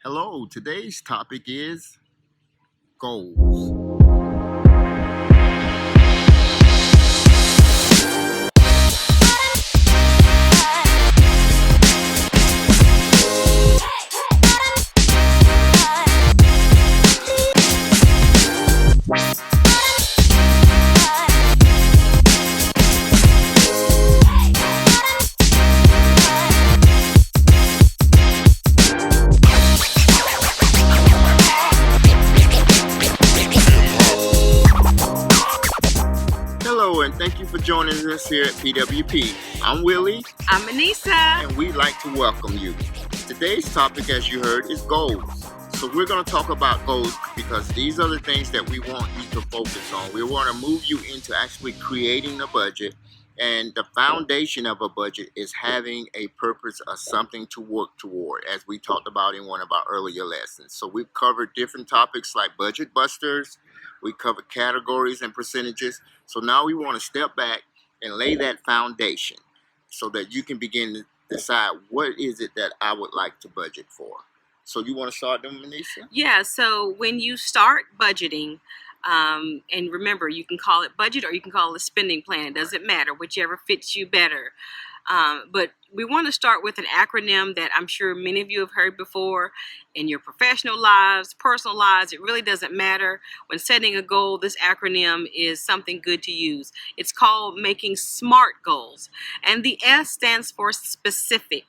Hello, today's topic is goals. Hello, and thank you for joining us here at PWP. I'm Willie, I'm Anissa. and we'd like to welcome you. Today's topic, as you heard, is goals. So we're going to talk about goals because these are the things that we want you to focus on. We want to move you into actually creating a budget. And the foundation of a budget is having a purpose or something to work toward, as we talked about in one of our earlier lessons. So we've covered different topics like budget busters. We covered categories and percentages. So now we want to step back and lay that foundation so that you can begin to decide what is it that I would like to budget for. So you want to start them, Manisha? Yeah, so when you start budgeting, and remember, you can call it budget or you can call it a spending plan. It doesn't matter, whichever fits you better. But we want to start with an acronym that I'm sure many of you have heard before in your professional lives, personal lives. It really doesn't matter. When setting a goal, this acronym is something good to use. It's called making SMART goals. And the S stands for specific.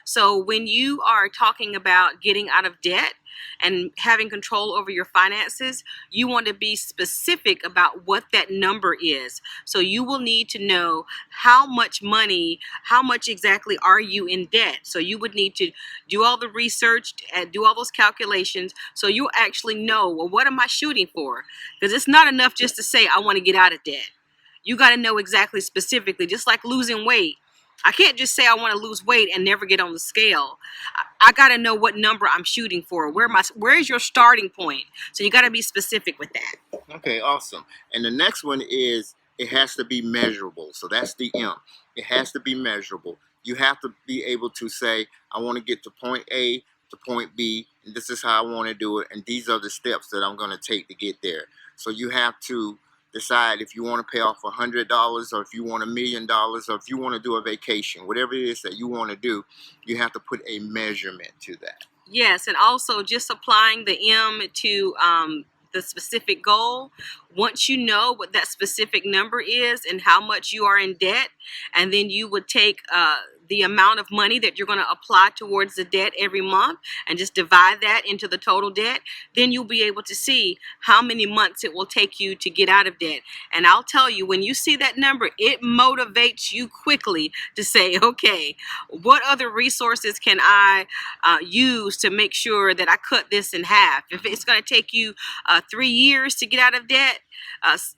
So when you are talking about getting out of debt and having control over your finances, you want to be specific about what that number is. So you will need to know how much money, how much exactly are you in debt. So you would need to do all the research and do all those calculations so you actually know, well, what am I shooting for? Because it's not enough just to say, I want to get out of debt. You got to know exactly specifically, just like losing weight. I can't just say I want to lose weight and never get on the scale. I got to know what number I'm shooting for. Where is your starting point? So you got to be specific with that. Okay, awesome. And the next one is it has to be measurable. So that's the M. It has to be measurable. You have to be able to say, I want to get to point A to point B, and this is how I want to do it, and these are the steps that I'm going to take to get there. So you have to decide if you want to pay off $100 or if you want $1,000,000 or if you want to do a vacation, whatever it is that you want to do, you have to put a measurement to that. Yes, and also just applying the M to the specific goal. Once you know what that specific number is and how much you are in debt, and then you would take the amount of money that you're going to apply towards the debt every month and just divide that into the total debt, then you'll be able to see how many months it will take you to get out of debt. And I'll tell you, when you see that number, it motivates you quickly to say, okay, what other resources can I use to make sure that I cut this in half? If it's going to take you 3 years to get out of debt,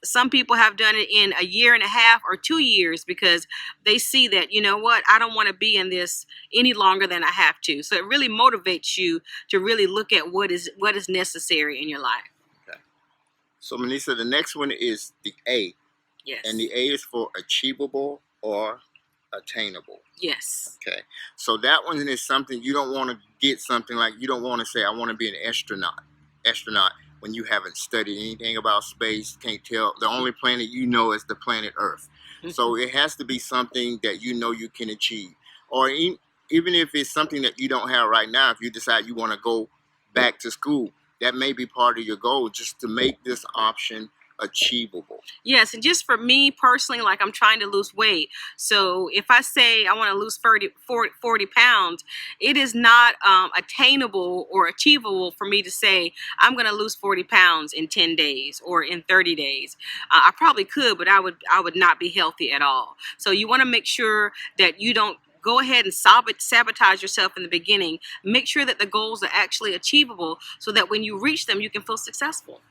some people have done it in a year and a half or 2 years because they see that, you know what, I don't want to be in this any longer than I have to. So it really motivates you to really look at what is necessary in your life. Okay. So, Melissa, the next one is the A. Yes. And the A is for achievable or attainable. Yes. Okay. So that one is something you don't want to get something like you don't want to say, I want to be an astronaut. When you haven't studied anything about space, can't tell. The only planet you know is the planet Earth. So it has to be something that you know you can achieve. Or even if it's something that you don't have right now, if you decide you want to go back to school, that may be part of your goal, just to make this option achievable. Yes, and just for me personally, like I'm trying to lose weight. So if I say I want to lose 40 pounds, it is not attainable or achievable for me to say I'm going to lose 40 pounds in 10 days or in 30 days. I probably could, but I would not be healthy at all. So you want to make sure that you don't go ahead and sabotage yourself in the beginning. Make sure that the goals are actually achievable so that when you reach them, you can feel successful.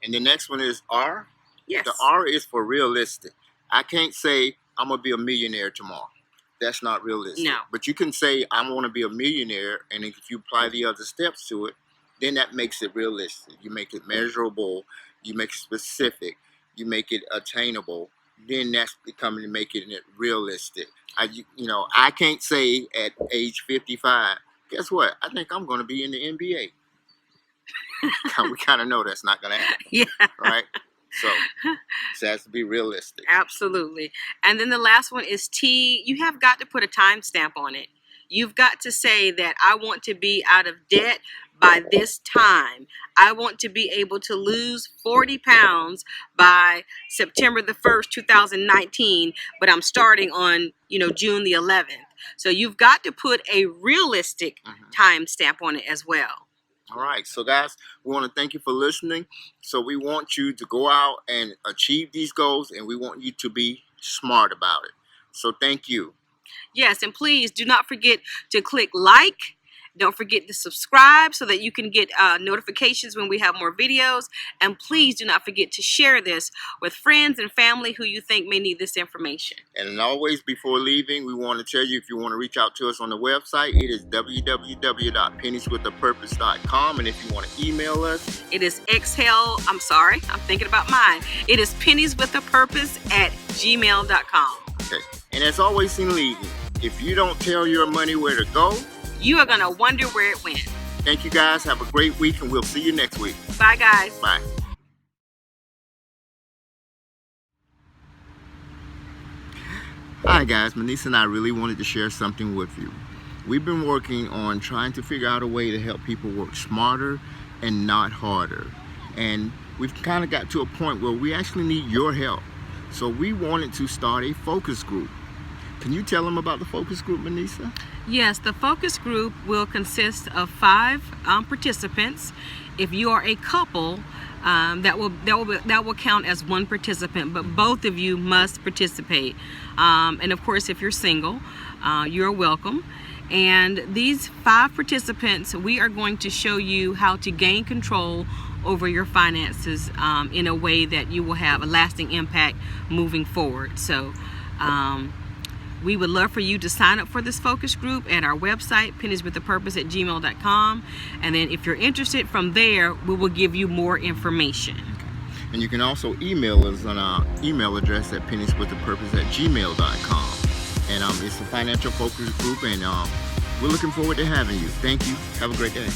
And the next one is R. Yes. The R is for realistic. I can't say I'm going to be a millionaire tomorrow. That's not realistic. No. But you can say I want to be a millionaire, and if you apply the other steps to it, then that makes it realistic. You make it measurable, you make it specific, you make it attainable, then that's becoming making it realistic. I can't say at age 55 guess what? I think I'm going to be in the NBA. We kind of know that's not going to happen, Yeah. right? So it has to be realistic. Absolutely. And then the last one is T. You have got to put a timestamp on it. You've got to say that I want to be out of debt by this time. I want to be able to lose 40 pounds by September the 1st, 2019, but I'm starting on, June the 11th. So you've got to put a realistic timestamp on it as well. All right. So, guys, we want to thank you for listening. So we want you to go out and achieve these goals, and we want you to be smart about it. So thank you. Yes, and please do not forget to click like. Don't forget to subscribe so that you can get notifications when we have more videos. And please do not forget to share this with friends and family who you think may need this information. And always, before leaving, we want to tell you, if you want to reach out to us on the website, it is www.pennieswithapurpose.com. And if you want to email us, it is I'm thinking about mine. It is pennieswithapurpose@gmail.com. Okay. And as always in leaving, if you don't tell your money where to go, you are going to wonder where it went. Thank you, guys. Have a great week, and we'll see you next week. Bye, guys. Bye. Hi, guys. Manisa and I really wanted to share something with you. We've been working on trying to figure out a way to help people work smarter and not harder. And we've kind of got to a point where we actually need your help. So we wanted to start a focus group. Can you tell them about the focus group, Manisa? Yes, the focus group will consist of 5 participants. If you are a couple, that will count as 1 participant, but both of you must participate. And of course, if you're single, you're welcome. And these 5 participants, we are going to show you how to gain control over your finances in a way that you will have a lasting impact moving forward. So we would love for you to sign up for this focus group at our website, pennieswithapurpose@gmail.com. And then if you're interested, from there, we will give you more information. And you can also email us on our email address at pennieswithapurpose@gmail.com. And it's a financial focus group, and we're looking forward to having you. Thank you. Have a great day.